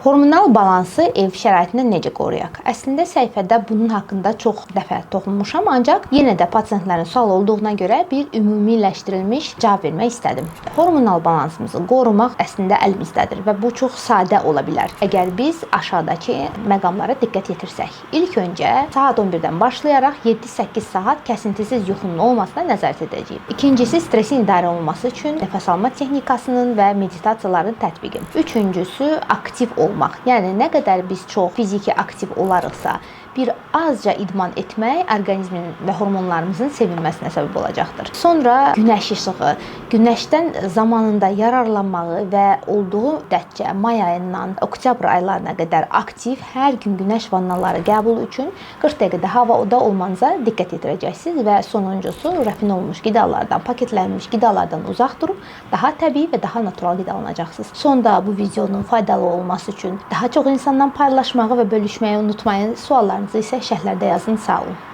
Hormonal balansı ev şəraitində necə qoruyaq? Əslində səhifədə bunun haqqında çox dəfə toxunmuşam, ancaq yenə də pasientlərin sual olduğuna görə bir ümumiləşdirilmiş cavab vermək istədim. Hormonal balansımızı qorumaq əslində əlimizdədir və bu çox sadə ola bilər. Əgər biz aşağıdakı məqamlara diqqət yetirsək. İlk öncə saat 11-dən başlayaraq 7-8 saat kəsintisiz yuxunun olmasına nəzarət edəcəyik. İkincisi, stresin idarə olunması üçün nəfəs alma texnikasının və meditasiyaların tətbiqi. Üçüncüsü, aktiv olmaq. Yəni nə qədər biz çox fiziki aktiv olarıqsa, bir azca idman etmək orqanizmin və hormonlarımızın sevinməsinə səbəb olacaqdır. Sonra günəş işığı, günəşdən zamanında yararlanmağı və olduğu müddətcə may ayından oktyabr aylarına qədər aktiv hər gün günəş vannaları qəbul üçün 40 dəqiqədə havada olmanıza diqqət yetirəcəksiniz və sonuncusu rafinə olunmuş qidalardan, paketlənmiş qidalardan uzaq durub daha təbii və daha natural qidalanacaqsınız. Sonda bu videonun faydalı olması üçün daha çox insandan paylaşmağı və bölüşməyi unutmayın. Suallarınızı isə şərhlərdə yazın. Sağ olun.